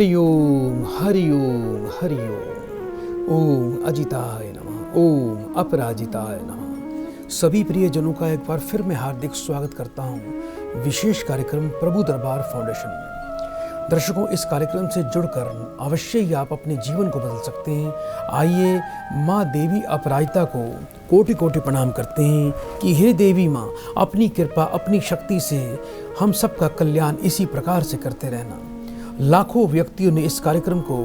हरि ओम हरि ओम हरि ओम। ओम अजिताय नमः, ओम अपराजिताय नमः। सभी प्रियजनों का एक बार फिर मैं हार्दिक स्वागत करता हूँ विशेष कार्यक्रम प्रभु दरबार फाउंडेशन में। दर्शकों, इस कार्यक्रम से जुड़कर अवश्य ही आप अपने जीवन को बदल सकते हैं। आइए माँ देवी अपराजिता को कोटि कोटि प्रणाम करते हैं कि हे देवी माँ, अपनी कृपा अपनी शक्ति से हम सबका कल्याण इसी प्रकार से करते रहना। लाखों व्यक्तियों ने इस कार्यक्रम को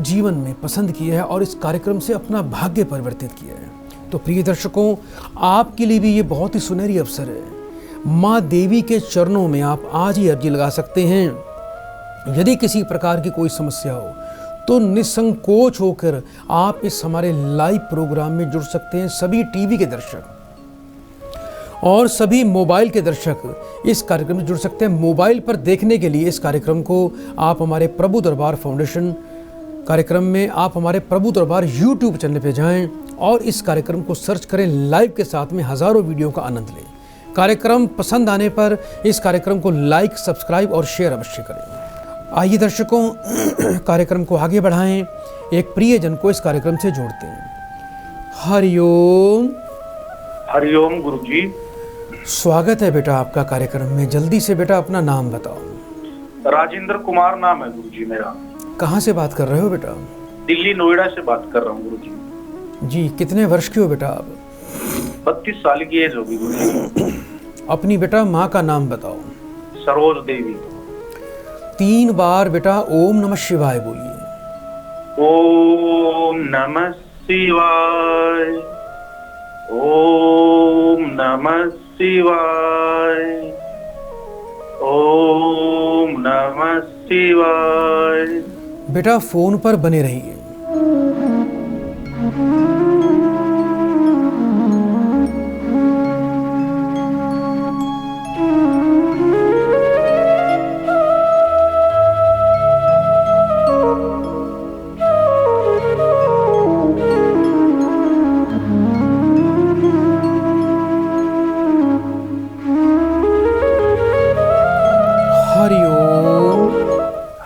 जीवन में पसंद किया है और इस कार्यक्रम से अपना भाग्य परिवर्तित किया है। तो प्रिय दर्शकों, आपके लिए भी ये बहुत ही सुनहरी अवसर है। माँ देवी के चरणों में आप आज ही अर्जी लगा सकते हैं। यदि किसी प्रकार की कोई समस्या हो तो निसंकोच होकर आप इस हमारे लाइव प्रोग्राम में जुड़ सकते हैं। सभी टीवी के दर्शक और सभी मोबाइल के दर्शक इस कार्यक्रम में जुड़ सकते हैं। मोबाइल पर देखने के लिए इस कार्यक्रम को आप हमारे प्रभु दरबार फाउंडेशन कार्यक्रम में आप हमारे प्रभु दरबार यूट्यूब चैनल पे जाएं और इस कार्यक्रम को सर्च करें। लाइव के साथ में हज़ारों वीडियो का आनंद लें। कार्यक्रम पसंद आने पर इस कार्यक्रम को लाइक, सब्सक्राइब और शेयर अवश्य करें। आइए दर्शकों, कार्यक्रम को आगे बढ़ाएं। एक प्रियजन को इस कार्यक्रम से जोड़ते हैं। हरिओम। हरिओम गुरुजी। स्वागत है बेटा आपका कार्यक्रम में। जल्दी से बेटा अपना नाम बताओ। राजेंद्र कुमार नाम है गुरुजी मेरा। कहाँ से बात कर रहे हो बेटा? दिल्ली नोएडा से बात कर रहा हूँ गुरुजी। जी, कितने वर्ष के हो बेटा आप? 32 साल की एज होगी गुरुजी। अपनी बेटा माँ का नाम बताओ। सरोज देवी। 3 बार बेटा ओम नमः शिवाय बोलिए। ओम नमः शिवाय, ओम नमः शिवाय, ओम नमः शिवाय। बेटा फोन पर बने रहिए।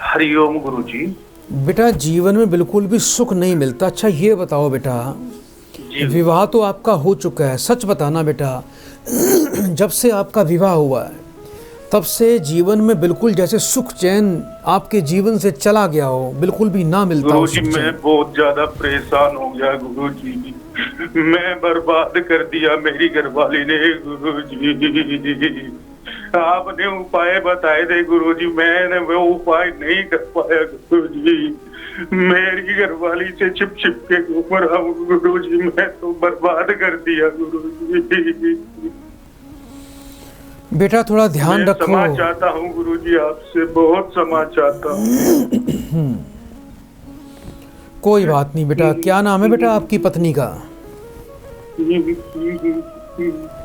हरिओम गुरुजी। बेटा जीवन में बिल्कुल भी सुख नहीं मिलता। अच्छा ये बताओ बेटा, विवाह तो आपका हो चुका है, सच बताना बेटा। जब से आपका विवाह हुआ है तब से जीवन में बिल्कुल जैसे सुख चैन आपके जीवन से चला गया हो, बिल्कुल भी ना मिलता हो। गुरुजी मैं बहुत ज्यादा परेशान हो गया गुरुजी। मैं बर्बाद कर दिया मेरी घरवाली ने गुरुजी। आपने उपाय बताए थे गुरुजी, मैंने वो उपाय नहीं कर पाया गुरुजी। मेरी घरवाली से छिप छिप के घूम रहा हूँ गुरुजी। मैं तो बर्बाद कर दिया गुरुजी। बेटा थोड़ा ध्यान रखो। क्षमा चाहता हूँ गुरुजी, आपसे बहुत क्षमा चाहता हूँ। कोई बात नहीं बेटा। क्या नाम है बेटा आपकी पत्नी का?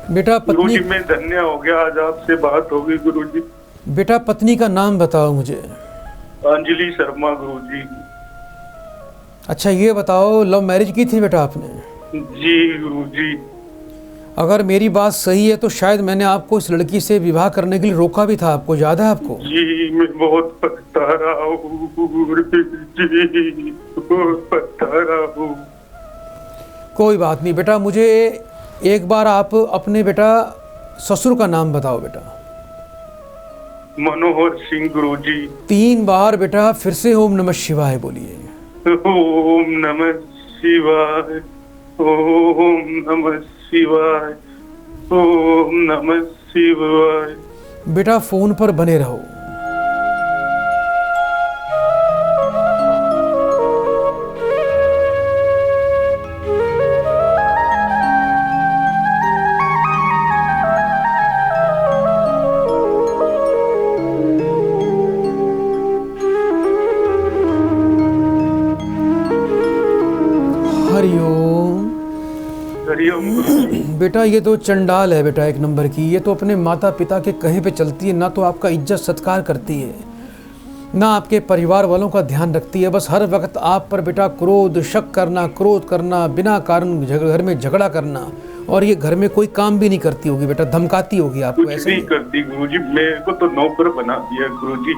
बेटा पत्नी। गुरुजी मैं धन्य हो गया, आज आपसे बात होगी गुरुजी। बेटा पत्नी का नाम बताओ मुझे। अंजलि शर्मा गुरुजी। अच्छा ये बताओ, लव मैरिज की थी बेटा आपने? जी गुरुजी। अगर मेरी बात सही है तो शायद मैंने आपको इस लड़की से विवाह करने के लिए रोका भी था, आपको याद है आपको? जी मैं बहुत पछता रहा हूँ गुरुजी, बहुत पछता रहा हूँ। कोई बात नहीं बेटा, मुझे एक बार आप अपने बेटा ससुर का नाम बताओ बेटा। मनोहर सिंह गुरुजी। 3 बार बेटा फिर से ओम नमः शिवाय बोलिए। ओम नमः शिवाय, ओम नमः शिवाय, ओम नमः शिवाय। बेटा फोन पर बने रहो। बेटा ये तो चंडाल है बेटा, एक नंबर की। ये तो अपने माता पिता के कहीं पे चलती है, ना तो आपका इज्जत सत्कार करती है, ना आपके परिवार वालों का ध्यान रखती है। बस हर वक्त आप पर बेटा क्रोध, शक करना, क्रोध करना, बिना कारण घर में झगड़ा करना, और ये घर में कोई काम भी नहीं करती होगी बेटा, धमकाती होगी आपको। कुछ नहीं करती गुरुजी, मेरे को तो नौकर बना दिया गुरुजी।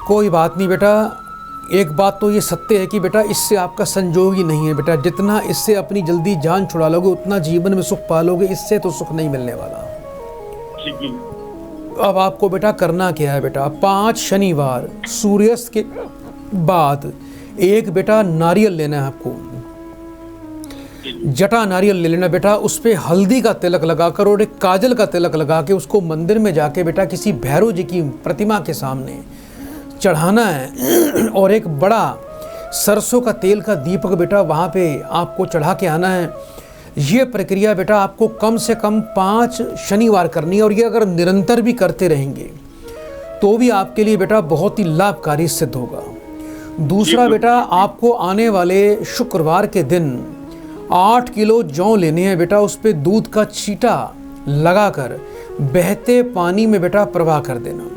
कोई बात नहीं बेटा, एक बात तो ये सत्य है कि बेटा इससे आपका संजोग ही नहीं है बेटा। जितना इससे अपनी जल्दी जान छुड़ा लोगे उतना जीवन में सुख पालोगे, इससे तो सुख नहीं मिलने वाला। जी। अब आपको बेटा करना क्या है बेटा, 5 शनिवार सूर्यास्त के बाद एक बेटा नारियल लेना है आपको, जटा नारियल ले लेना बेटा, उस पर हल्दी का तिलक लगाकर और एक काजल का तिलक लगा के उसको मंदिर में जाके बेटा किसी भैरव जी की प्रतिमा के सामने चढ़ाना है और एक बड़ा सरसों का तेल का दीपक बेटा वहाँ पे आपको चढ़ा के आना है। ये प्रक्रिया बेटा आपको कम से कम 5 शनिवार करनी है और ये अगर निरंतर भी करते रहेंगे तो भी आपके लिए बेटा बहुत ही लाभकारी सिद्ध होगा। दूसरा बेटा आपको आने वाले शुक्रवार के दिन 8 किलो जौ लेने हैं बेटा, उस पर दूध का छींटा लगाकर बहते पानी में बेटा प्रवाह कर देना।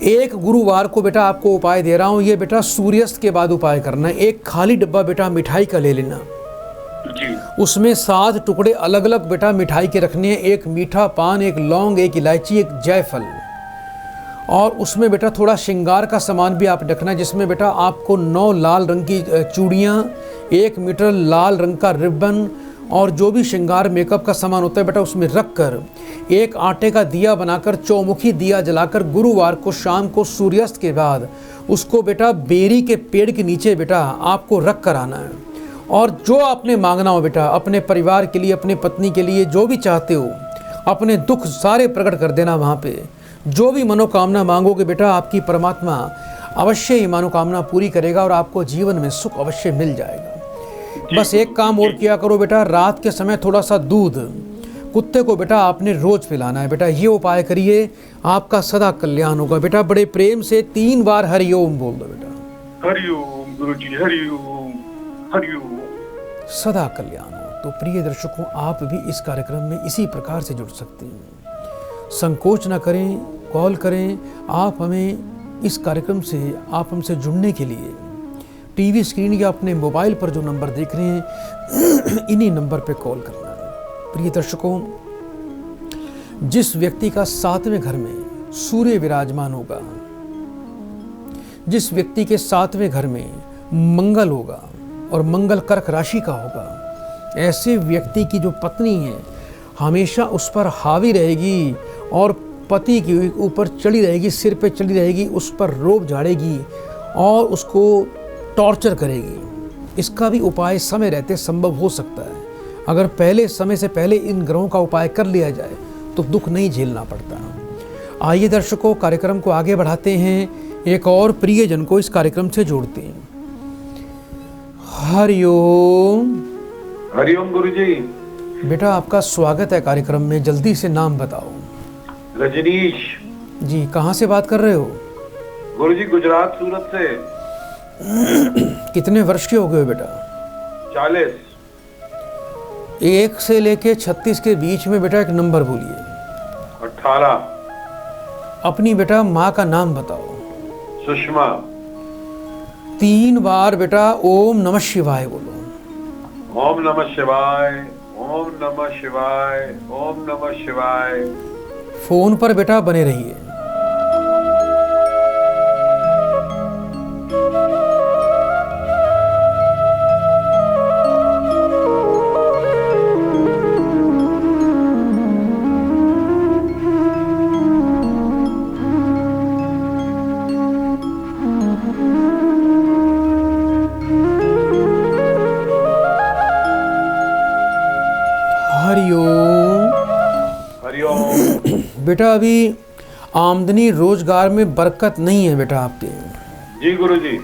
एक गुरुवार को बेटा आपको उपाय दे रहा हूँ, ये बेटा सूर्यास्त के बाद उपाय करना है। एक खाली डब्बा बेटा मिठाई का ले लेना, उसमें 7 टुकड़े अलग अलग बेटा मिठाई के रखने हैं, एक मीठा पान, एक लौंग, एक इलायची, एक जायफल, और उसमें बेटा थोड़ा श्रृंगार का सामान भी आप रखना है, जिसमें बेटा आपको 9 लाल रंग की चूड़ियाँ, 1 मीटर लाल रंग का रिबन और जो भी श्रृंगार मेकअप का सामान होता है बेटा उसमें रख कर एक आटे का दिया बनाकर चौमुखी दिया जलाकर गुरुवार को शाम को सूर्यास्त के बाद उसको बेटा बेरी के पेड़ के नीचे बेटा आपको रख कर आना है। और जो आपने मांगना हो बेटा, अपने परिवार के लिए, अपने पत्नी के लिए, जो भी चाहते हो, अपने दुख सारे प्रकट कर देना वहाँ पे। जो भी मनोकामना मांगोगे बेटा आपकी परमात्मा अवश्य ही मनोकामना पूरी करेगा और आपको जीवन में सुख अवश्य मिल जाएगा। बस एक काम और किया करो बेटा, रात के समय थोड़ा सा दूध कुत्ते को बेटा आपने रोज पिलाना है बेटा। ये उपाय करिए, आपका सदा कल्याण होगा बेटा। बड़े प्रेम से 3 बार हरिओम बोल दो बेटा। हरिओम गुरुजी, हरिओम हरिओम। सदा कल्याण हो। तो प्रिय दर्शकों, आप भी इस कार्यक्रम में इसी प्रकार से जुड़ सकते हैं। संकोच न करें, कॉल करें। आप हमें इस कार्यक्रम से, आप हमसे जुड़ने के लिए टीवी स्क्रीन या अपने मोबाइल पर जो नंबर देख रहे हैं इन्हीं नंबर पे कॉल करना है। प्रिय दर्शकों, जिस व्यक्ति का 7वें घर में सूर्य विराजमान होगा, जिस व्यक्ति के 7वें घर में मंगल होगा और मंगल कर्क राशि का होगा, ऐसे व्यक्ति की जो पत्नी है हमेशा उस पर हावी रहेगी और पति के ऊपर चढ़ी रहेगी, सिर पे चढ़ी रहेगी, उस पर रोब झाड़ेगी और उसको टॉर्चर करेगी। इसका भी उपाय समय रहते संभव हो सकता है। अगर पहले समय से पहले इन ग्रहों का उपाय कर लिया जाए तो दुख नहीं झेलना पड़ता। आइए दर्शकों, कार्यक्रम को आगे बढ़ाते हैं, एक और प्रियजन को इस कार्यक्रम से जोड़ते हैं। हरिओम। हरिओम गुरुजी। बेटा आपका स्वागत है कार्यक्रम में, जल्दी से नाम बताओ। रजनीश जी, कहाँ से बात कर रहे हो? गुरुजी गुजरात सूरत से। कितने वर्ष के हो गए बेटा? 40। 1 से लेके 36 के बीच में बेटा एक नंबर बोलिए। 18। अपनी बेटा माँ का नाम बताओ। सुषमा। 3 बार बेटा ओम नमः शिवाय बोलो। ओम नमः शिवाय, ओम नमः शिवाय, ओम नमः शिवाय। फोन पर बेटा बने रहिए। बेटा अभी आमदनी रोजगार में बरकत नहीं है बेटा आपके। जी गुरुजी।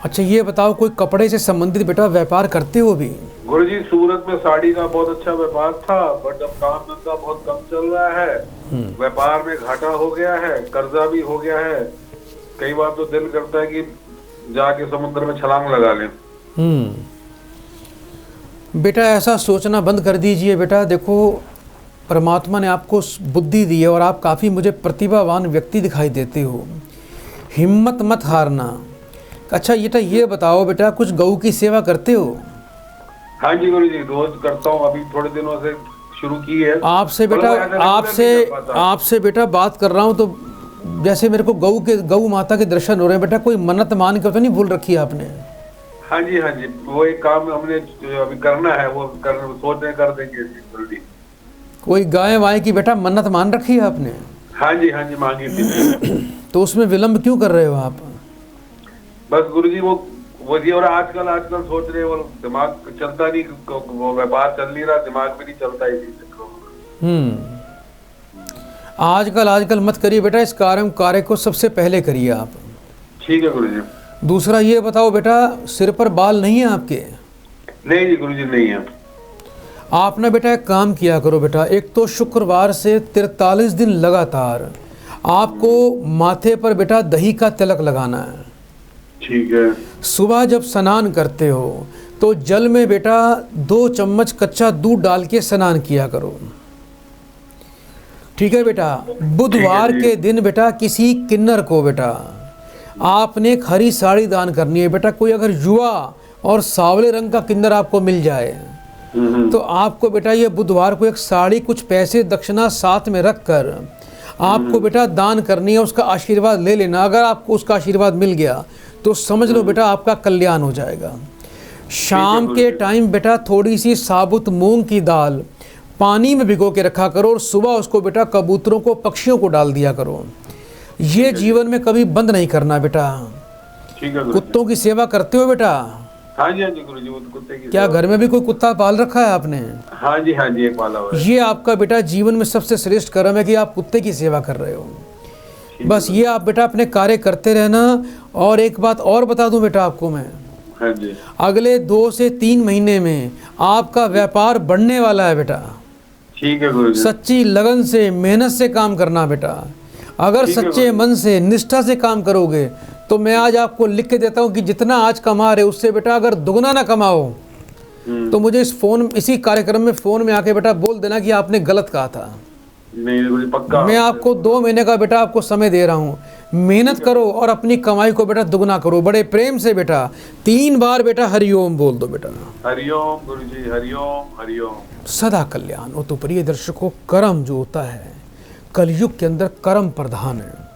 अच्छा ये बताओ, कोई कपड़े से संबंधित बेटा व्यापार करते हो भी? गुरुजी सूरत में साड़ी का बहुत अच्छा व्यापार था, बट अब काम धंधा बहुत कम चल रहा है। व्यापार में घाटा हो गया है, कर्जा भी हो गया है। कई बार तो दिल करता है कि जाके समुद्र में छलांग लगा लें। बेटा ऐसा सोचना बंद कर दीजिए बेटा। देखो परमात्मा ने आपको बुद्धि दी है और आप काफ़ी मुझे प्रतिभावान व्यक्ति दिखाई देते हो। हिम्मत मत हारना। अच्छा ये बताओ बेटा, कुछ गऊ की सेवा करते हो? हाँ जी गुरुजी, रोज करता हूँ। अभी थोड़े दिनों से शुरू की है। आपसे बेटा बात कर रहा हूँ तो जैसे मेरे को गऊ माता के दर्शन हो रहे हैं बेटा, कोई मन्नत मान के तो नहीं भूल रखी है आपने? हाँ जी, हाँ जी, वो एक काम हमने जो अभी करना है वो सोच रहे कर देंगे जल्दी। कोई गाय वाय की बेटा मन्नत मान रखी है आपने? हाँ जी, हाँ जी, मांगी थी। तो उसमें विलंब क्यों कर रहे हो आप? बस गुरुजी वो जी, और आजकल सोच रहे, वो दिमाग चलता नहीं, वो व्यापार चल नहीं रहा, दिमाग भी नहीं चलता इसी। आजकल मत करिए बेटा, इस कार्य को सबसे पहले करिए आप। ठीक है गुरुजी। दूसरा ये बताओ बेटा, सिर पर बाल नहीं है आपके? नहीं जी गुरुजी, नहीं है। आप ना बेटा एक काम किया करो बेटा, एक तो शुक्रवार से 43 दिन लगातार आपको माथे पर बेटा दही का तिलक लगाना है। ठीक है। सुबह जब स्नान करते हो तो जल में बेटा 2 चम्मच कच्चा दूध डाल के स्नान किया करो। ठीक है बेटा। बुधवार के दिन बेटा किसी किन्नर को बेटा आपने एक हरी साड़ी दान करनी है बेटा। कोई अगर युवा और सावले रंग का किन्नर आपको मिल जाए तो आपको बेटा ये बुधवार को एक साड़ी, कुछ पैसे दक्षिणा साथ में रख कर आपको बेटा दान करनी है, उसका आशीर्वाद ले लेना। अगर आपको उसका आशीर्वाद मिल गया तो समझ लो बेटा आपका कल्याण हो जाएगा। शाम के टाइम बेटा थोड़ी सी साबुत मूंग की दाल पानी में भिगो के रखा करो और सुबह उसको बेटा कबूतरों को, पक्षियों को डाल दिया करो। ये जीवन में कभी बंद नहीं करना बेटा। ठीक है। कुत्तों की सेवा करते हो बेटा? हाँ जी, हाँ जी गुरुजी, वो कुत्ते की क्या घर में भी कोई कुत्ता पाल रखा है आपने? हाँ जी, हाँ जी, एक पाला हुआ है। ये आपका बेटा जीवन में सबसे श्रेष्ठ कर्म है कि आप कुत्ते की सेवा कर रहे हो। बस ये आप बेटा अपने कार्य करते रहना। और एक बात और बता दूं बेटा आपको मैं, हाँ जी, अगले 2 से 3 महीने में आपका व्यापार बढ़ने वाला है बेटा। ठीक है गुरुजी। सच्ची लगन से, मेहनत से काम करना बेटा। अगर सच्चे मन से, निष्ठा से काम करोगे तो मैं आज आपको लिख के देता हूँ कि जितना आज कमा रहे उससे बेटा अगर दुगना ना कमाओ तो मुझे इसी कार्यक्रम में फ़ोन में आके बेटा बोल देना कि आपने गलत कहा था। नहीं गुरुजी, पक्का। मैं आपको 2 महीने का बेटा आपको समय दे रहा हूँ। मेहनत करो और अपनी कमाई को बेटा दुगना करो, बड़े प्रेम से बेटा 3 बार बेटा हरिओम बोल दो बेटा। हरिओम गुरुजी, हरिओम हरिओम। सदा कल्याण हो। तो प्रिय दर्शकों, कर्म जो होता है कलयुग के अंदर कर्म प्रधान है।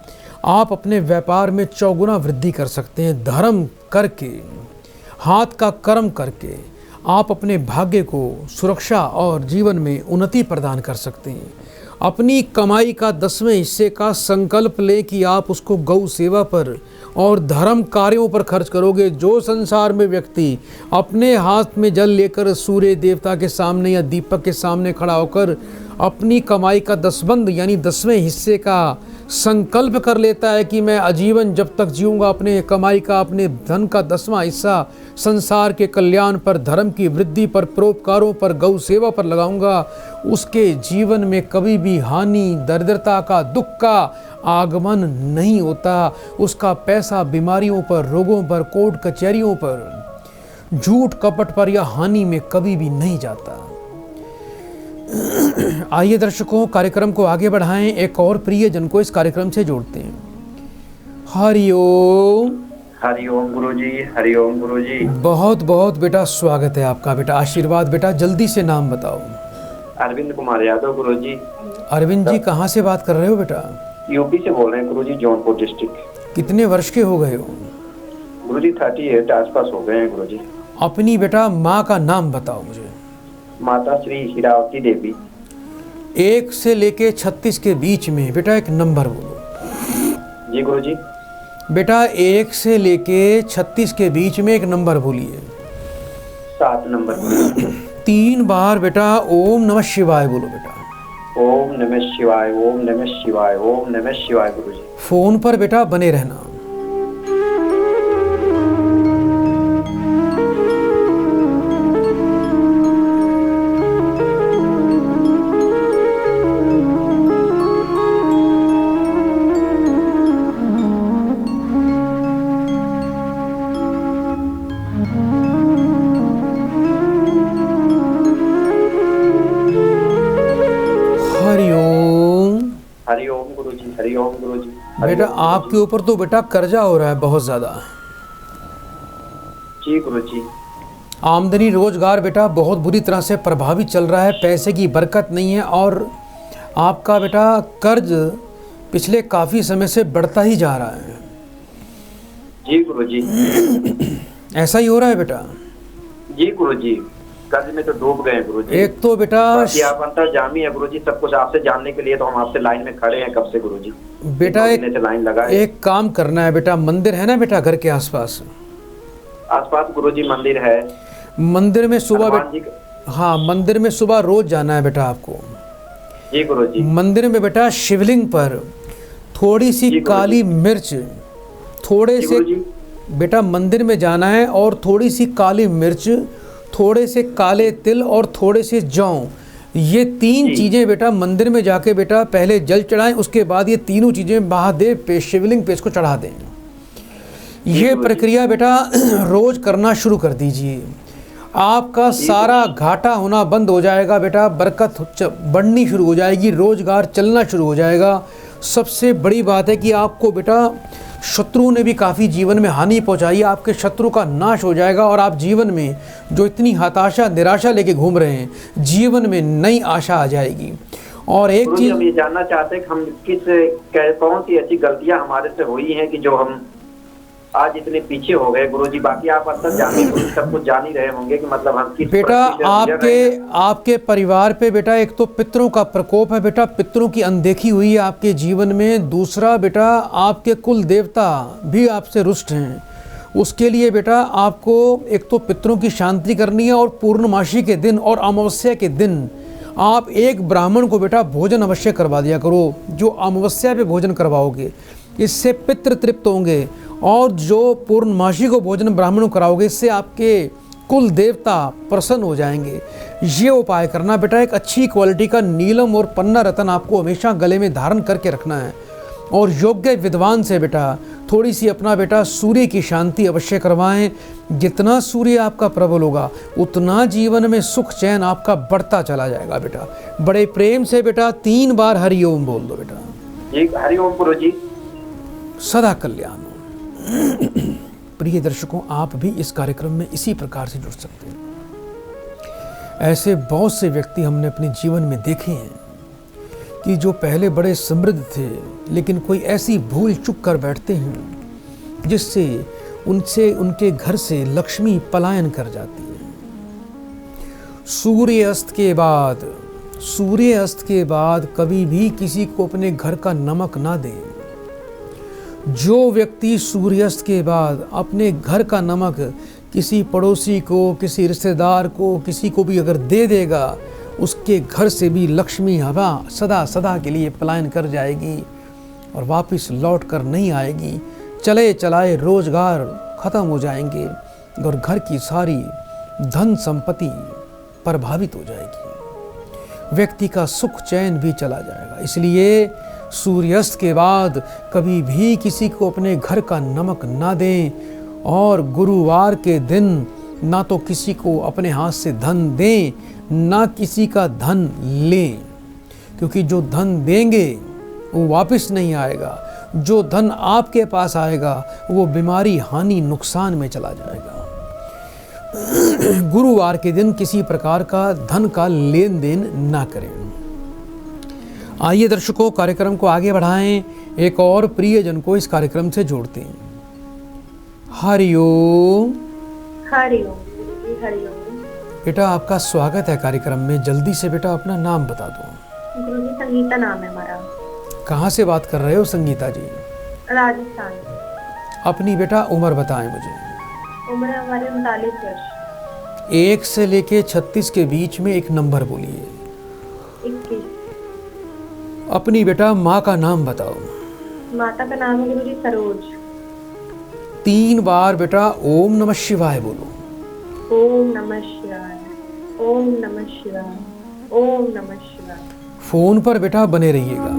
आप अपने व्यापार में चौगुना वृद्धि कर सकते हैं। धर्म करके, हाथ का कर्म करके आप अपने भाग्य को सुरक्षा और जीवन में उन्नति प्रदान कर सकते हैं। अपनी कमाई का 10वें हिस्से का संकल्प लें कि आप उसको गौ सेवा पर और धर्म कार्यों पर खर्च करोगे। जो संसार में व्यक्ति अपने हाथ में जल लेकर सूर्य देवता के सामने या दीपक के सामने खड़ा होकर अपनी कमाई का 10बंद यानी 10वें हिस्से का संकल्प कर लेता है कि मैं आजीवन जब तक जीऊँगा अपने कमाई का, अपने धन का 10वां हिस्सा संसार के कल्याण पर, धर्म की वृद्धि पर, परोपकारों पर, गौ सेवा पर लगाऊंगा, उसके जीवन में कभी भी हानि, दरिद्रता का, दुख का आगमन नहीं होता। उसका पैसा बीमारियों पर, रोगों पर, कोर्ट कचहरियों पर, झूठ कपट पर या हानि में कभी भी नहीं जाता। आइए दर्शकों, कार्यक्रम को आगे बढ़ाएं। एक और प्रियजन को इस कार्यक्रम से जोड़ते हैं। हरिओम। हरिओम गुरुजी, हरिओम गुरुजी। बहुत बहुत बेटा स्वागत है आपका बेटा। आशीर्वाद बेटा। जल्दी से नाम बताओ। अरविंद कुमार यादव गुरुजी। अरविंद जी कहाँ से बात कर रहे हो बेटा? यूपी से बोल रहे हैं गुरुजी, जौनपुर डिस्ट्रिक्ट। कितने वर्ष के हो गए हो? गुरुजी 38 आसपास हो गए हैं गुरुजी। अपनी बेटा माँ का नाम बताओ मुझे। माता श्री हीरावती देवी। 1 से लेके 36 के बीच में बेटा एक नंबर बोलो। जी गुरुजी। बेटा 1 से लेके 36 के बीच में एक नंबर बोलिए। 7 नंबर गुरुजी। 3 बार बेटा ओम नमः शिवाय बोलो बेटा। ओम नमः शिवाय, ओम नमः शिवाय, ओम नमः शिवाय गुरुजी। फोन पर बेटा बने रहना। हरिओम गुरुजी। बेटा आपके ऊपर तो बेटा कर्जा हो रहा है बहुत ज़्यादा। जी गुरुजी। आमदनी रोजगार बेटा बहुत बुरी तरह से प्रभावित चल रहा है। पैसे की बरकत नहीं है और आपका बेटा कर्ज पिछले काफ़ी समय से बढ़ता ही जा रहा है। जी गुरुजी। ऐसा ही हो रहा है बेटा? जी गुरुजी, कर्ज में तो डूब गए हैं गुरुजी। एक तो बेटा बाकी आप अंतर्जामी है गुरुजी, सब कुछ आपसे जानने के लिए तो हम आपसे लाइन में खड़े हैं कब से गुरुजी। बेटा दो महीने से लाइन लगा है। एक काम करना है बेटा, मंदिर है ना बेटा घर के आसपास? आसपास गुरुजी मंदिर है। मंदिर में सुबह हनुमान जी का- हाँ, मंदिर में सुबह रोज जाना है बेटा आपको। जी गुरुजी। मंदिर में बेटा शिवलिंग पर थोड़ी सी जी गुरुजी। काली मिर्च, थोड़े जी से गुरुजी। बेटा मंदिर में जाना है और थोड़ी सी काली मिर्च, थोड़े से काले तिल और थोड़े से जौ, ये तीन जी। चीज़ें बेटा मंदिर में जाके बेटा पहले जल चढ़ाएं, उसके बाद ये तीनों चीज़ें महादेव पे शिवलिंग पे इसको चढ़ा दें। ये गुरुजी। प्रक्रिया बेटा रोज करना शुरू कर दीजिए। आपका सारा घाटा होना बंद हो जाएगा बेटा, बरकत बढ़नी शुरू हो जाएगी, रोजगार चलना शुरू हो जाएगा। सबसे बड़ी बात है कि आपको बेटा शत्रुओं ने भी काफ़ी जीवन में हानि पहुंचाई है, आपके शत्रु का नाश हो जाएगा और आप जीवन में जो इतनी हताशा निराशा लेके घूम रहे हैं, जीवन में नई आशा आ जाएगी। और एक गुरुजी, चीज़ हम ये जानना चाहते हैं कि हम कौन सी ऐसी गलतियां हमारे से हुई हैं कि जो हम आज इतने पीछे हो गए गुरुजी। बाकी आप अंदर जाने सब कुछ जान ही रहे होंगे कि मतलब हम किस बेटा परिस्थिति में गुजर रहे हैं। आपके परिवार पे बेटा एक तो पितरों का प्रकोप है बेटा, पितरों की अनदेखी हुई है आपके जीवन में। दूसरा बेटा आपके कुल देवता भी आपसे रुष्ट हैं, उसके लिए बेटा आपको एक तो पितरों की शांति करनी है और पूर्णमासी के दिन और अमावस्या के दिन आप एक ब्राह्मण को बेटा भोजन अवश्य करवा दिया करो। जो अमावस्या पे भोजन करवाओगे इससे पितृ तृप्त होंगे, और जो पूर्णमासी को भोजन ब्राह्मणों कराओगे इससे आपके कुल देवता प्रसन्न हो जाएंगे। ये उपाय करना बेटा। एक अच्छी क्वालिटी का नीलम और पन्ना रतन आपको हमेशा गले में धारण करके रखना है। और योग्य विद्वान से बेटा थोड़ी सी अपना बेटा सूर्य की शांति अवश्य करवाएं। जितना सूर्य आपका प्रबल होगा उतना जीवन में सुख चैन आपका बढ़ता चला जाएगा बेटा। बड़े प्रेम से बेटा 3 बार हरि ओम बोल दो बेटा। जी हरिओम गुरुजी। सदा कल्याण हो। प्रिय दर्शकों, आप भी इस कार्यक्रम में इसी प्रकार से जुड़ सकते हैं। ऐसे बहुत से व्यक्ति हमने अपने जीवन में देखे हैं कि जो पहले बड़े समृद्ध थे, लेकिन कोई ऐसी भूल चूक कर बैठते हैं जिससे उनके घर से लक्ष्मी पलायन कर जाती है। सूर्य अस्त के बाद कभी भी किसी को अपने घर का नमक ना दें। जो व्यक्ति सूर्यास्त के बाद अपने घर का नमक किसी पड़ोसी को, किसी रिश्तेदार को, किसी को भी अगर दे देगा, उसके घर से भी लक्ष्मी हवा सदा सदा के लिए पलायन कर जाएगी और वापस लौट कर नहीं आएगी। चले चलाए रोजगार खत्म हो जाएंगे और घर की सारी धन संपत्ति प्रभावित हो जाएगी। व्यक्ति का सुख चैन भी चला जाएगा। इसलिए सूर्यास्त के बाद कभी भी किसी को अपने घर का नमक ना दें, और गुरुवार के दिन ना तो किसी को अपने हाथ से धन दें, ना किसी का धन लें, क्योंकि जो धन देंगे वो वापस नहीं आएगा। जो धन आपके पास आएगा वो बीमारी, हानि, नुकसान में चला जाएगा। गुरुवार के दिन किसी प्रकार का धन का लेन देन ना करें। आइए दर्शकों, कार्यक्रम को आगे बढ़ाएं, एक और प्रियजन को इस कार्यक्रम से जोड़ते हैं। हरिओम। हरिओम गुरुजी, हरिओम। बेटा आपका स्वागत है कार्यक्रम में। जल्दी से बेटा अपना नाम बता दो। गुरुजी संगीता नाम है हमारा। कहाँ से बात कर रहे हो संगीता जी? राजस्थान। अपनी बेटा उम्र बताएं मुझे। उम्र हमारे 39 वर्ष। 1 से लेके 36 के बीच में एक नंबर बोलिए। 21। अपनी बेटा माँ का नाम बताओ। माता का नाम है गुरुजी सरोज। 3 बार बेटा ओम नमः शिवाय बोलो। ओम नमः शिवाय, ओम नमः शिवाय, ओम नमः शिवाय। फोन पर बेटा बने रहिएगा।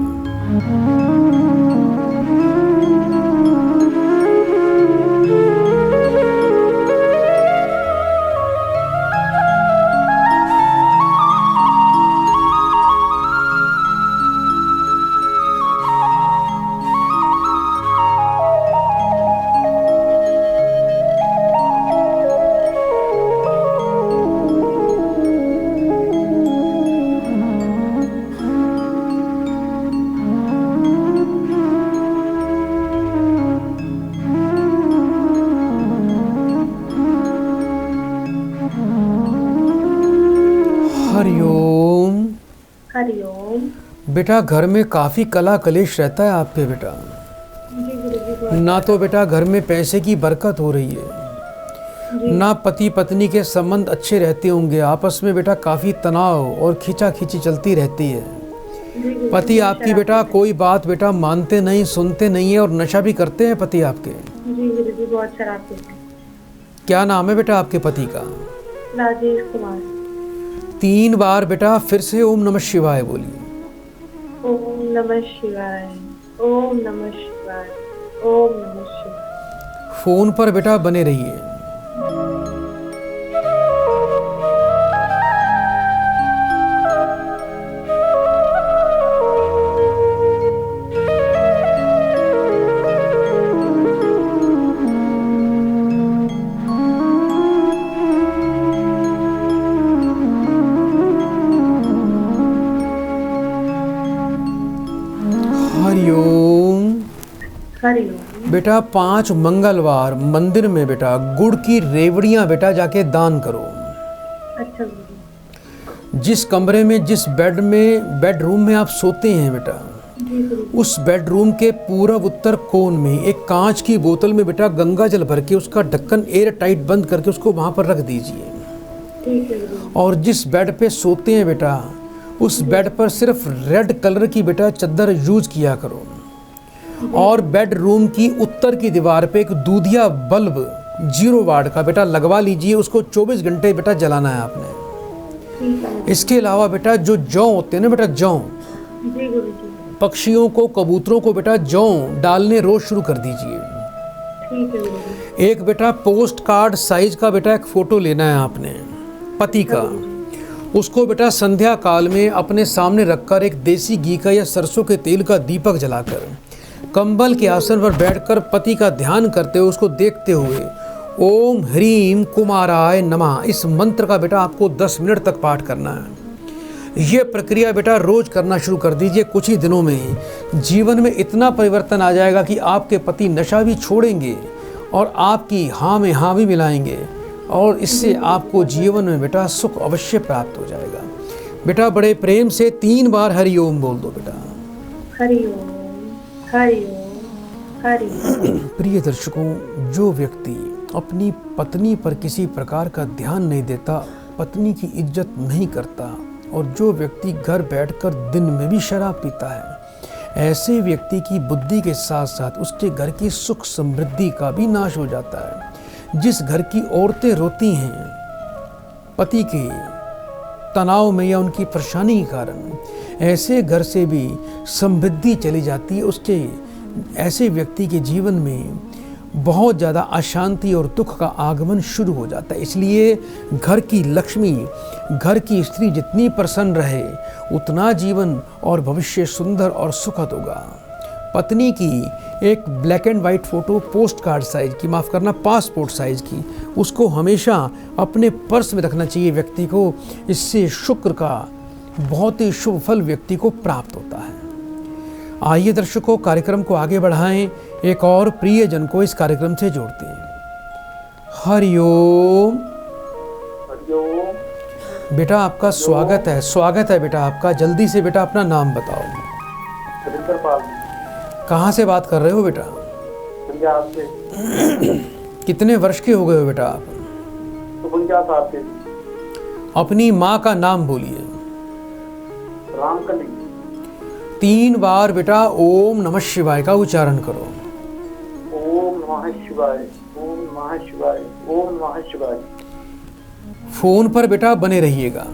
हरिओम। हरिओम। बेटा घर में काफ़ी कला कलेश रहता है आपके बेटा, जी गुरुजी। ना तो बेटा घर में पैसे की बरकत हो रही है, ना पति पत्नी के संबंध अच्छे रहते होंगे, आपस में बेटा काफ़ी तनाव और खींचाखींची चलती रहती है। पति आपकी बेटा कोई बात बेटा मानते नहीं, सुनते नहीं है और नशा भी करते हैं पति आपके। जी गुरुजी, बहुत शराब पीते हैं। क्या नाम है बेटा आपके पति का? राजेश कुमार। 3 बार बेटा फिर से ओम नमः शिवाय बोलिए। ओम नमः शिवाय, ओम नमः शिवाय, ओम नमः शिवाय। फोन पर बेटा बने रहिए। हरिओम। हरिओम। बेटा 5 मंगलवार मंदिर में बेटा गुड़ की रेवड़ियां बेटा जाके दान करो। अच्छा गुरुजी। जिस कमरे में, जिस बेडरूम में आप सोते हैं बेटा, जी गुरुजी। उस बेडरूम के पूर्व उत्तर कोण में एक कांच की बोतल में बेटा गंगा जल भर के उसका ढक्कन एयर टाइट बंद करके उसको वहां पर रख दीजिए। ठीक है गुरुजी। और जिस बेड पे सोते हैं बेटा, उस बेड पर सिर्फ रेड कलर की बेटा चद्दर यूज किया करो। और बेडरूम की उत्तर की दीवार पे एक दूधिया बल्ब 0 वाट का बेटा लगवा लीजिए, उसको 24 घंटे बेटा जलाना है आपने। ठीक है। इसके अलावा बेटा जो जौ होते हैं ना बेटा, जौ, जी गुरुजी। पक्षियों को, कबूतरों को बेटा जौ डालने रोज शुरू कर दीजिए। ठीक है गुरुजी। एक बेटा पोस्ट कार्ड साइज का बेटा एक फोटो लेना है आपने पति का। उसको बेटा संध्या काल में अपने सामने रखकर एक देसी घी का या सरसों के तेल का दीपक जलाकर कंबल के आसन पर बैठकर पति का ध्यान करते हुए उसको देखते हुए ओम ह्रीम कुमाराय नमः इस मंत्र का बेटा आपको 10 मिनट तक पाठ करना है। ये प्रक्रिया बेटा रोज करना शुरू कर दीजिए। कुछ ही दिनों में जीवन में इतना परिवर्तन आ जाएगा कि आपके पति नशा भी छोड़ेंगे और आपकी हाँ में हाँ भी मिलाएंगे, और इससे आपको जीवन में बेटा सुख अवश्य प्राप्त हो जाएगा। बेटा बड़े प्रेम से 3 बार हरि ओम बोल दो बेटा। हरिओम, हरिओम, हरिओम। प्रिय दर्शकों, जो व्यक्ति अपनी पत्नी पर किसी प्रकार का ध्यान नहीं देता, पत्नी की इज्जत नहीं करता, और जो व्यक्ति घर बैठकर दिन में भी शराब पीता है, ऐसे व्यक्ति की बुद्धि के साथ साथ उसके घर की सुख समृद्धि का भी नाश हो जाता है। जिस घर की औरतें रोती हैं पति के तनाव में या उनकी परेशानी के कारण, ऐसे घर से भी समृद्धि चली जाती है। उसके ऐसे व्यक्ति के जीवन में बहुत ज़्यादा अशांति और दुख का आगमन शुरू हो जाता है। इसलिए घर की लक्ष्मी, घर की स्त्री जितनी प्रसन्न रहे, उतना जीवन और भविष्य सुंदर और सुखद होगा। पत्नी की एक black and white photo post card size की, माफ़ करना पासपोर्ट साइज की, उसको हमेशा अपने पर्स में रखना चाहिए व्यक्ति को। इससे शुक्र का बहुत ही शुभ फल व्यक्ति को प्राप्त होता है। आइए दर्शकों, कार्यक्रम को आगे बढ़ाएं, एक और प्रियजन को इस कार्यक्रम से जोड़ते हैं। हरिओम। हरिओम। बेटा आपका स्वागत है, स्वागत है बेटा आपका। जल्दी से बेटा अपना नाम बताओ। हरिंदर पाल, कहाँ से बात कर रहे हो बेटा? पंजाब से। कितने वर्ष के हो गए हो बेटा आप? 49 साल से। अपनी माँ का नाम बोलिए। रामकली। 3 बार बेटा ओम नमः शिवाय का उच्चारण करो। ओम नमः शिवाय, ओम नमः शिवाय, ओम नमः शिवाय। फोन पर बेटा बने रहिएगा।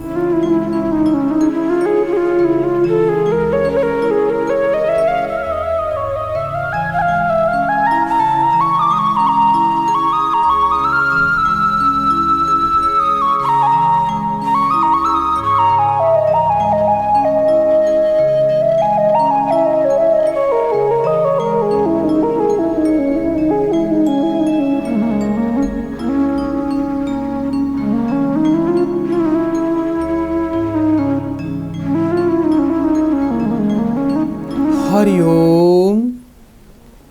हरिओम।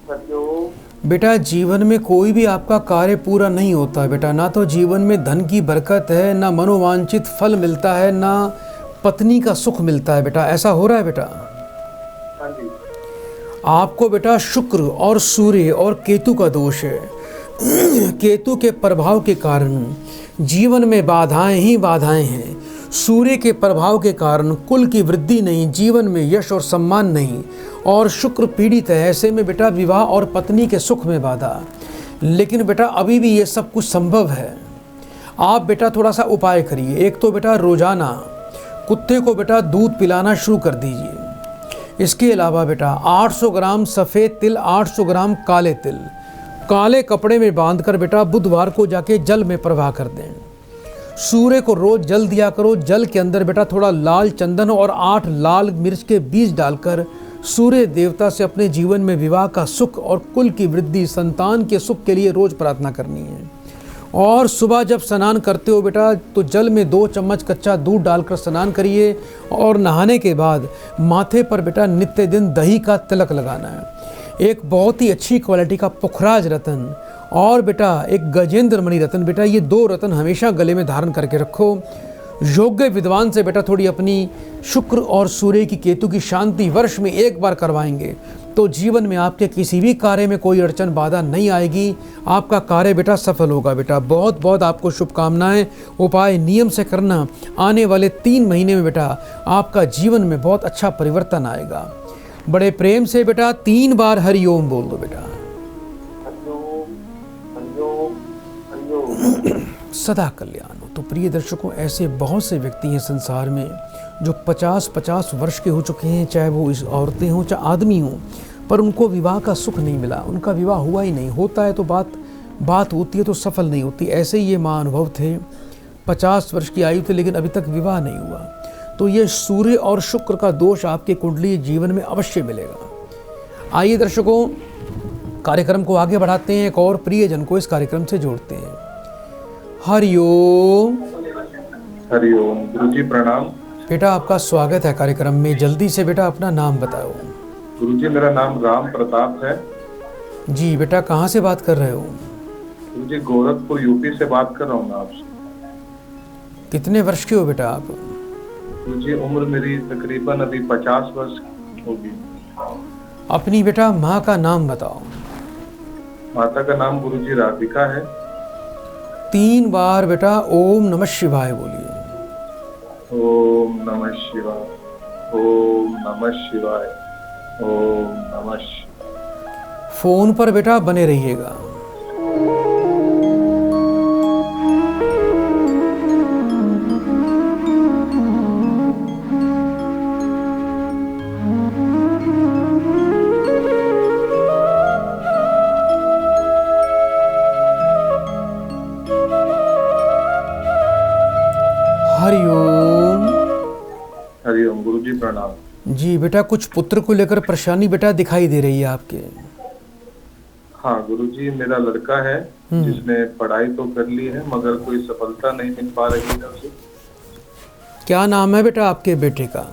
हरिओम। बेटा जीवन में कोई भी आपका कार्य पूरा नहीं होता बेटा। ना तो जीवन में धन की बरकत है, ना मनोवांछित फल मिलता है, ना पत्नी का सुख मिलता है बेटा। ऐसा हो रहा है बेटा? हाँ जी। आपको बेटा शुक्र और सूर्य और केतु का दोष है। केतु के प्रभाव के कारण जीवन में बाधाएं ही बाधाएं हैं। सूर्य के प्रभाव के कारण कुल की वृद्धि नहीं, जीवन में यश और सम्मान नहीं, और शुक्र पीड़ित है। ऐसे में बेटा विवाह और पत्नी के सुख में बाधा। लेकिन बेटा अभी भी ये सब कुछ संभव है। आप बेटा थोड़ा सा उपाय करिए। एक तो बेटा रोजाना कुत्ते को बेटा दूध पिलाना शुरू कर दीजिए। इसके अलावा बेटा 800 ग्राम सफ़ेद तिल, 800 ग्राम काले तिल काले कपड़े में बांधकर बेटा बुधवार को जाके जल में प्रवाह कर दें। सूर्य को रोज जल दिया करो। जल के अंदर बेटा थोड़ा लाल चंदन और 8 लाल मिर्च के बीज डालकर सूर्य देवता से अपने जीवन में विवाह का सुख और कुल की वृद्धि, संतान के सुख के लिए रोज प्रार्थना करनी है। और सुबह जब स्नान करते हो बेटा तो जल में 2 चम्मच कच्चा दूध डालकर स्नान करिए। और नहाने के बाद माथे पर बेटा नित्य दिन दही का तिलक लगाना है। एक बहुत ही अच्छी क्वालिटी का पुखराज रतन और बेटा एक गजेंद्र मणि रतन, बेटा ये 2 रतन हमेशा गले में धारण करके रखो। योग्य विद्वान से बेटा थोड़ी अपनी शुक्र और सूर्य की केतु की शांति वर्ष में 1 बार करवाएंगे तो जीवन में आपके किसी भी कार्य में कोई अड़चन बाधा नहीं आएगी। आपका कार्य बेटा सफल होगा बेटा। बहुत बहुत आपको शुभकामनाएं। उपाय नियम से करना। आने वाले 3 महीने में बेटा आपका जीवन में बहुत अच्छा परिवर्तन आएगा। बड़े प्रेम से बेटा 3 बार हरि ओम बोल दो बेटा। सदा कल्याण हो। तो प्रिय दर्शकों, ऐसे बहुत से व्यक्ति हैं संसार में जो 50-50 वर्ष के हो चुके हैं, चाहे वो इस औरतें हों चाहे आदमी हों, पर उनको विवाह का सुख नहीं मिला। उनका विवाह हुआ ही नहीं। होता है तो बात होती है तो सफल नहीं होती। ऐसे ही ये माँ अनुभव थे। 50 वर्ष की आयु थे लेकिन अभी तक विवाह नहीं हुआ। तो ये सूर्य और शुक्र का दोष आपके कुंडली जीवन में अवश्य मिलेगा। आइए दर्शकों, कार्यक्रम को आगे बढ़ाते हैं। एक और प्रियजन को इस कार्यक्रम से जोड़ते हैं। हरि ओम। हरि ओम। गुरुजी प्रणाम। बेटा आपका स्वागत है कार्यक्रम में। जल्दी से बेटा अपना नाम बताओ। गुरुजी मेरा नाम राम प्रताप है। जी बेटा, कहाँ से बात कर रहे हो? गुरुजी गोरखपुर यूपी से बात कर रहा हूँ मैं आपसे। कितने वर्ष के हो बेटा आप? गुरुजी उम्र मेरी तकरीबन अभी 50 वर्ष होगी। अपनी बेटा माँ का नाम बताओ। माता का नाम गुरुजी राधिका है। 3 बार बेटा ओम नमः शिवाय बोलिए। ओम नमः शिवाय, ओम नमः शिवाय, ओम नमः शिवाय। फोन पर बेटा बने रहिएगा। हरिओम। हरिओम। गुरुजी प्रणाम। जी बेटा, कुछ पुत्र को लेकर परेशानी बेटा दिखाई दे रही है आपके। हाँ गुरुजी, मेरा लड़का है जिसने पढ़ाई तो कर ली है मगर कोई सफलता नहीं मिल पा रही है उसे। क्या नाम है बेटा आपके बेटे का?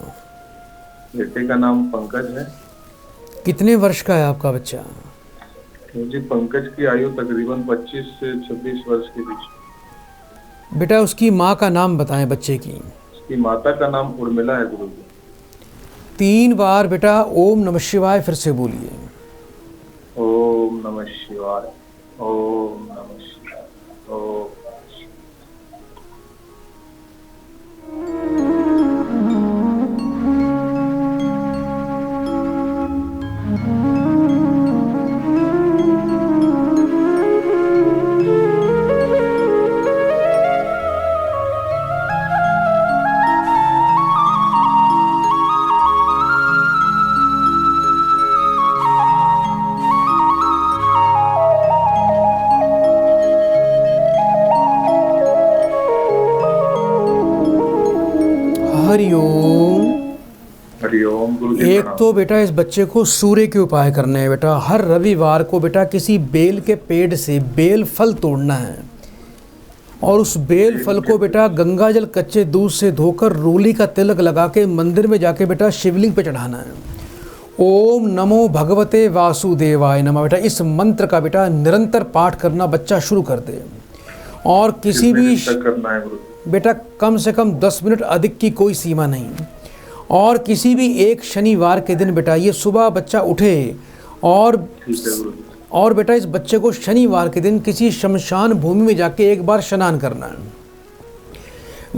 बेटे का नाम पंकज है। कितने वर्ष का है आपका बच्चा? गुरुजी पंकज की आयु तकरीबन 25 से 26 वर्ष के बीच। बेटा उसकी माँ का नाम बताएं बच्चे की। उसकी माता का नाम उर्मिला है गुरुजी। 3 बार बेटा ओम नमः शिवाय फिर से बोलिए। ओम नमः शिवाय, ओम नमः शिवाय, ओम। हरिओम। हरिओम। गुरुजी एक प्रणाम। तो बेटा इस बच्चे को सूर्य के उपाय करने हैं बेटा। हर रविवार को बेटा किसी बेल के पेड़ से बेल फल तोड़ना है और उस बेल फल को बेटा गंगा जल कच्चे दूध से धोकर रोली का तिलक लगा के मंदिर में जाके बेटा शिवलिंग पे चढ़ाना है। ओम नमो भगवते वासुदेवाय नमः। बेटा इस मंत्र का बेटा निरंतर पाठ करना बच्चा शुरू कर दे, और किसी भी करना है गुरुजी। बेटा कम से कम 10 मिनट, अधिक की कोई सीमा नहीं। और किसी भी एक शनिवार के दिन बेटा ये सुबह बच्चा उठे और ठीक है गुरुजी। और बेटा इस बच्चे को शनिवार के दिन किसी शमशान भूमि में जाके एक बार स्नान करना है।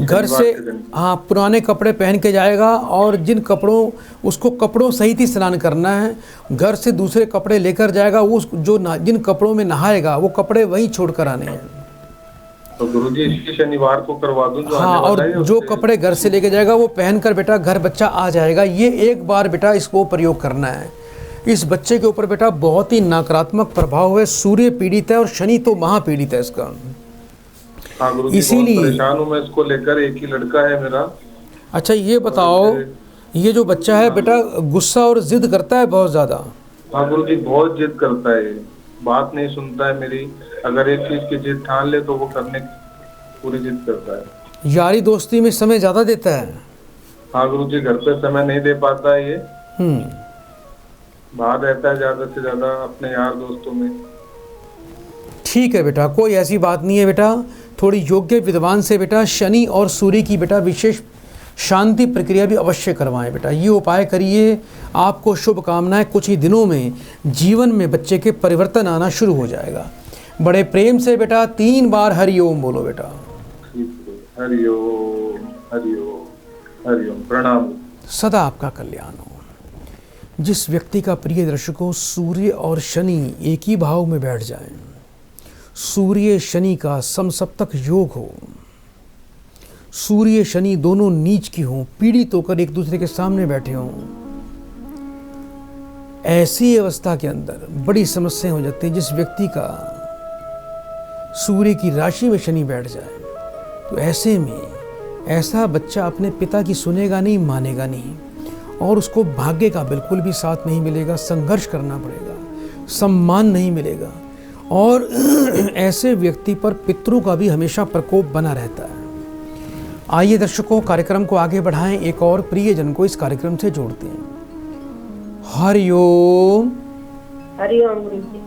घर से हाँ पुराने कपड़े पहन के जाएगा, और जिन कपड़ों उसको कपड़ों सहित ही स्नान करना है। घर से दूसरे कपड़े लेकर जाएगा, वो जिन कपड़ों में नहाएगा वो कपड़े वहीं छोड़ कर आने हैं। तो गुरुजी इसी शनिवार को करवा दूं जो हाँ, आने वाला है, और जो उससे- कपड़े घर से लेके जाएगा वो पहनकर बेटा घर बच्चा आ जाएगा। ये एक बार बेटा इसको प्रयोग करना है। इस बच्चे के ऊपर बेटा बहुत ही नकारात्मक प्रभाव है, सूर्य पीड़ित है और शनि तो महापीड़ित है इसका। हाँ गुरुजी, इसीलिए- बहुत परेशान हूँ मैं इसको लेकर। एक ही लड़का है मेरा। अच्छा ये बताओ, ये जो बच्चा है बेटा गुस्सा और जिद करता है बहुत ज़्यादा? हाँ गुरुजी, बहुत जिद करता है, बात नहीं सुनता है मेरी। अगर एक चीज की जिद ठान ले तो वो करने की पूरी जिद करता है। यारी दोस्ती में समय ज़्यादा देता है? हाँ गुरुजी, घर पे समय नहीं दे पाता है ये। बाहर रहता है ज्यादा से ज्यादा अपने यार दोस्तों में। ठीक है बेटा, कोई ऐसी बात नहीं है बेटा। थोड़ी योग्य विद्वान से बेटा शनि और सूर्य की बेटा विशेष शांति प्रक्रिया भी अवश्य करवाएं बेटा। ये उपाय करिए, आपको शुभकामनाएं। कुछ ही दिनों में जीवन में बच्चे के परिवर्तन आना शुरू हो जाएगा। बड़े प्रेम से बेटा 3 बार हरिओम बोलो बेटा। हरिओम हरिओम हरिओम। प्रणाम। सदा आपका कल्याण हो। जिस व्यक्ति का प्रिय दर्शकों सूर्य और शनि एक ही भाव में बैठ जाएं, सूर्य शनि का समसप्तक योग हो, सूर्य शनि दोनों नीच की हों, पीड़ित होकर एक दूसरे के सामने बैठे हों, ऐसी अवस्था के अंदर बड़ी समस्या हो जाती है। जिस व्यक्ति का सूर्य की राशि में शनि बैठ जाए, तो ऐसे में ऐसा बच्चा अपने पिता की सुनेगा नहीं, मानेगा नहीं, और उसको भाग्य का बिल्कुल भी साथ नहीं मिलेगा। संघर्ष करना पड़ेगा, सम्मान नहीं मिलेगा, और ऐसे व्यक्ति पर पितरों का भी हमेशा प्रकोप बना रहता है। आइए दर्शकों, कार्यक्रम को आगे बढ़ाएं, एक और प्रियजन को इस कार्यक्रम से जोड़ते हैं। हरिओम। हरिओम गुरुजी।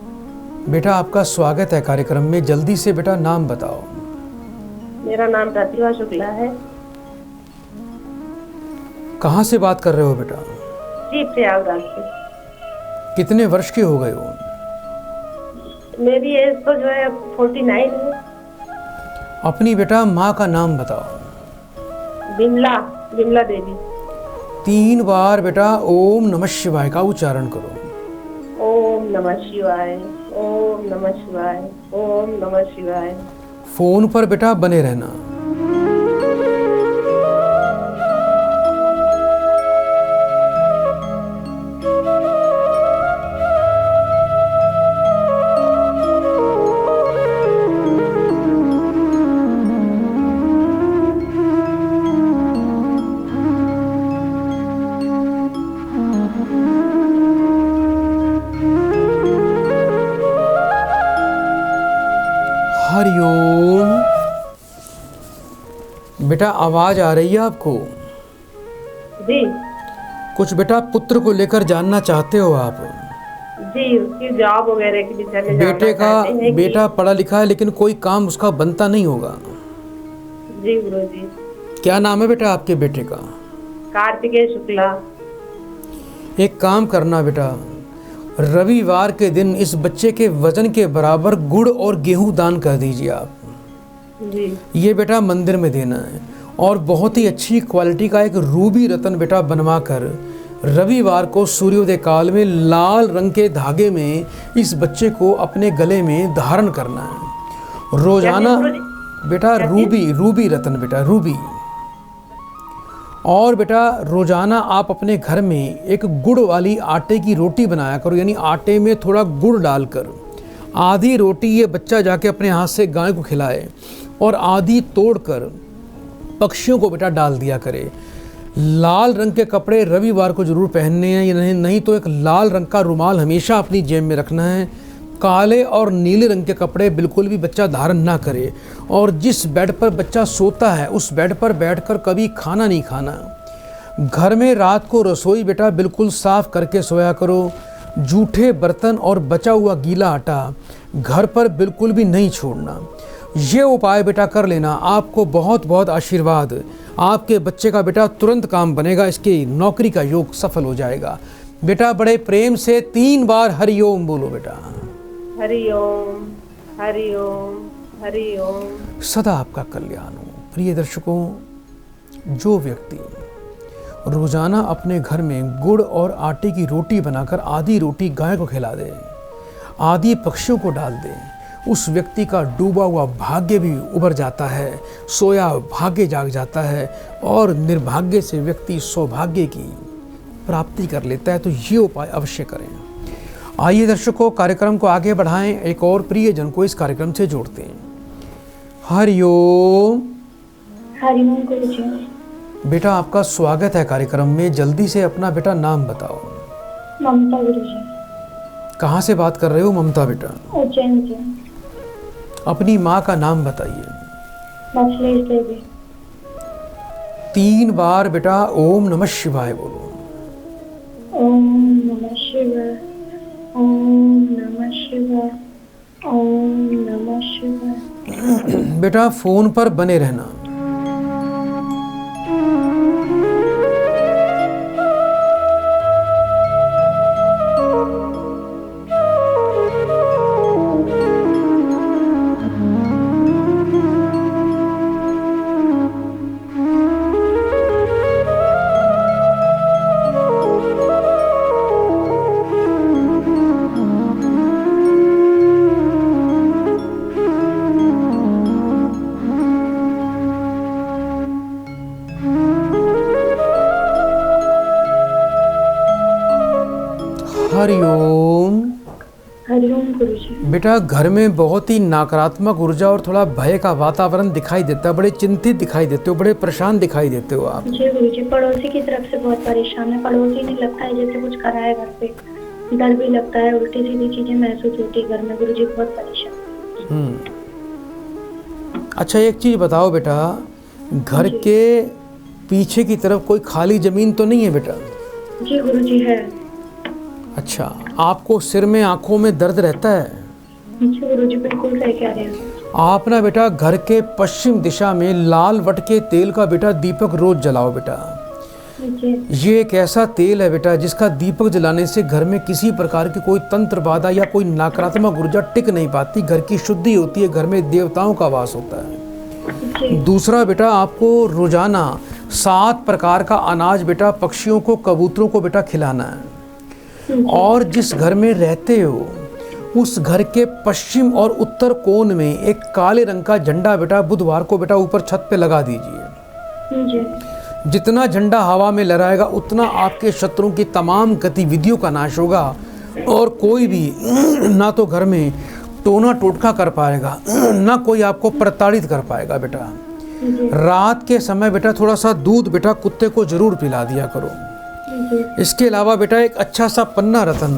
बेटा आपका स्वागत है कार्यक्रम में। जल्दी से बेटा नाम बताओ। मेरा नाम प्रतिभा शुक्ला है। कहाँ से बात कर रहे हो बेटा? जी प्रयागराज से। कितने वर्ष के हो गए हो? मेरी एज तो जो है 49 है। अपनी बेटा माँ का नाम बताओ। विमला, विमला देवी। 3 बार बेटा ओम नमः शिवाय का उच्चारण करो। ओम नमः शिवाय, ओम नमः शिवाय, ओम नमः शिवाय। फोन पर बेटा बने रहना। हरिओम। बेटा आवाज आ रही है आपको? जी कुछ बेटा पुत्र को लेकर जानना चाहते हो आप? जी, उसकी जॉब वगैरह के विषय में बेटे का जानना चाहते हैं कि- बेटा पढ़ा लिखा है, लेकिन कोई काम उसका बनता नहीं होगा। जी गुरुजी। क्या नाम है बेटा आपके बेटे का? कार्तिकेय शुक्ला। एक काम करना बेटा, रविवार के दिन इस बच्चे के वजन के बराबर गुड़ और गेहूं दान कर दीजिए आप। जी ये बेटा मंदिर में देना है, और बहुत ही अच्छी क्वालिटी का एक रूबी रत्न बेटा बनवा कर रविवार को सूर्योदय काल में लाल रंग के धागे में इस बच्चे को अपने गले में धारण करना है रोजाना। बेटा रूबी रत्न बेटा, रूबी। और बेटा रोजाना आप अपने घर में एक गुड़ वाली आटे की रोटी बनाया करो, यानी आटे में थोड़ा गुड़ डालकर आधी रोटी ये बच्चा जाके अपने हाथ से गाय को खिलाए, और आधी तोड़कर पक्षियों को बेटा डाल दिया करे। लाल रंग के कपड़े रविवार को जरूर पहनने हैं, या नहीं तो एक लाल रंग का रुमाल हमेशा अपनी जेब में रखना है। काले और नीले रंग के कपड़े बिल्कुल भी बच्चा धारण ना करे, और जिस बेड पर बच्चा सोता है उस बेड पर बैठकर कभी खाना नहीं खाना। घर में रात को रसोई बेटा बिल्कुल साफ करके सोया करो। जूठे बर्तन और बचा हुआ गीला आटा घर पर बिल्कुल भी नहीं छोड़ना। ये उपाय बेटा कर लेना, आपको बहुत बहुत आशीर्वाद। आपके बच्चे का बेटा तुरंत काम बनेगा, इसकी नौकरी का योग सफल हो जाएगा। बेटा बड़े प्रेम से 3 बार हरिओम बोलो बेटा। हरिओम हरिओम हरिओम। सदा आपका कल्याण हो। प्रिय दर्शकों, जो व्यक्ति रोजाना अपने घर में गुड़ और आटे की रोटी बनाकर आधी रोटी गाय को खिला दे, आधी पक्षियों को डाल दे, उस व्यक्ति का डूबा हुआ भाग्य भी उभर जाता है, सोया भाग्य जाग जाता है और निर्भाग्य से व्यक्ति सौभाग्य की प्राप्ति कर लेता है। तो ये उपाय अवश्य करें। आइए दर्शकों, कार्यक्रम को आगे बढ़ाएं, एक और प्रियजन को इस कार्यक्रम से जोड़ते हैं। हरिओम। हरिओम गुरुजी। बेटा आपका स्वागत है कार्यक्रम में। जल्दी से अपना बेटा नाम बताओ। ममता गुरुजी। कहाँ से बात कर रहे हो ममता बेटा? उज्जैन से। अपनी माँ का नाम बताइए। मछलेश देवी। 3 बार बेटा ओम नमः शिवाय बोलो। ओम नमः शिवाय, ओम नमः शिवाय, ओम नमः शिवाय। बेटा फोन पर बने रहना। हरिओम। हरिओम गुरुजी। बेटा घर में बहुत ही नकारात्मक ऊर्जा और थोड़ा भय का वातावरण दिखाई देता है, बड़े चिंतित दिखाई देते हो, बड़े परेशान दिखाई देते हो आप। जी गुरुजी, पड़ोसी की तरफ से बहुत परेशान है। पड़ोसी ने लगता है जैसे कुछ करा है घर पे, डर भी लगता है, उल्टी सीधी चीजें महसूस होती है घर में। गुरुजी बहुत परेशान। अच्छा एक चीज बताओ बेटा, घर के पीछे की तरफ कोई खाली जमीन तो नहीं है बेटा? जी गुरुजी है। अच्छा, आपको सिर में आंखों में दर्द रहता है? जी गुरुजी बिल्कुल सही कह रहे हैं। आप ना बेटा घर के पश्चिम दिशा में लाल वट के तेल का बेटा दीपक रोज जलाओ बेटा। जी। ये एक ऐसा तेल है बेटा जिसका दीपक जलाने से घर में किसी प्रकार की कोई तंत्र बाधा या कोई नकारात्मक ऊर्जा टिक नहीं पाती, घर की शुद्धि होती है, घर में देवताओं का वास होता है। जी। दूसरा बेटा, आपको रोजाना 7 प्रकार का अनाज बेटा पक्षियों को, कबूतरों को बेटा खिलाना है। और जिस घर में रहते हो उस घर के पश्चिम और उत्तर कोण में एक काले रंग का झंडा बेटा बुधवार को बेटा ऊपर छत पे लगा दीजिए। जी। जितना झंडा हवा में लहराएगा उतना आपके शत्रुओं की तमाम गतिविधियों का नाश होगा और कोई भी ना तो घर में टोना टोटका कर पाएगा, ना कोई आपको प्रताड़ित कर पाएगा बेटा। रात के समय बेटा थोड़ा सा दूध बेटा कुत्ते को जरूर पिला दिया करो। इसके अलावा बेटा एक अच्छा सा पन्ना रतन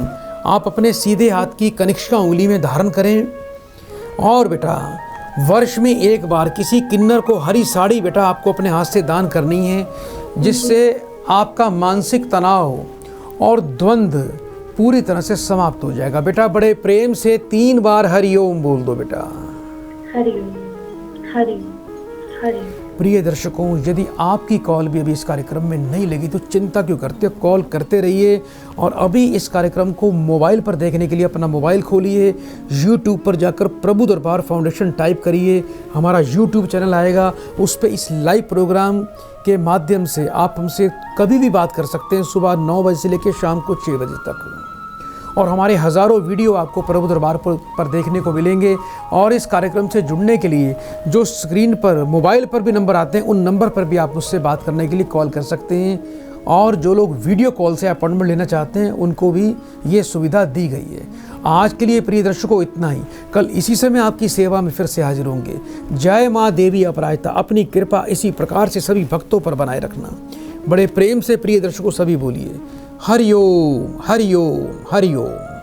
आप अपने सीधे हाथ की कनिष्का उंगली में धारण करें। और बेटा वर्ष में एक बार किसी किन्नर को हरी साड़ी बेटा आपको अपने हाथ से दान करनी है, जिससे आपका मानसिक तनाव और द्वंद्व पूरी तरह से समाप्त हो जाएगा। बेटा बड़े प्रेम से 3 बार हरिओम बोल दो बेटा। हरिओम हरिओम हरिओम। प्रिय दर्शकों, यदि आपकी कॉल भी अभी इस कार्यक्रम में नहीं लगी तो चिंता क्यों करते हो, कॉल करते रहिए। और अभी इस कार्यक्रम को मोबाइल पर देखने के लिए अपना मोबाइल खोलिए, YouTube पर जाकर प्रभु दरबार फाउंडेशन टाइप करिए, हमारा YouTube चैनल आएगा, उस पर इस लाइव प्रोग्राम के माध्यम से आप हमसे कभी भी बात कर सकते हैं, सुबह 9 बजे से लेकर शाम को 6 बजे तक। और हमारे हज़ारों वीडियो आपको प्रभु दरबार पर देखने को मिलेंगे। और इस कार्यक्रम से जुड़ने के लिए जो स्क्रीन पर मोबाइल पर भी नंबर आते हैं, उन नंबर पर भी आप मुझसे बात करने के लिए कॉल कर सकते हैं। और जो लोग वीडियो कॉल से अपॉइंटमेंट लेना चाहते हैं उनको भी ये सुविधा दी गई है। आज के लिए प्रिय दर्शकों इतना ही। कल इसी समय आपकी सेवा में फिर से हाजिर होंगे। जय माँ देवी अपराजिता। अपनी कृपा इसी प्रकार से सभी भक्तों पर बनाए रखना। बड़े प्रेम से प्रिय दर्शकों सभी बोलिए हरिओम हरिओम हरिओम।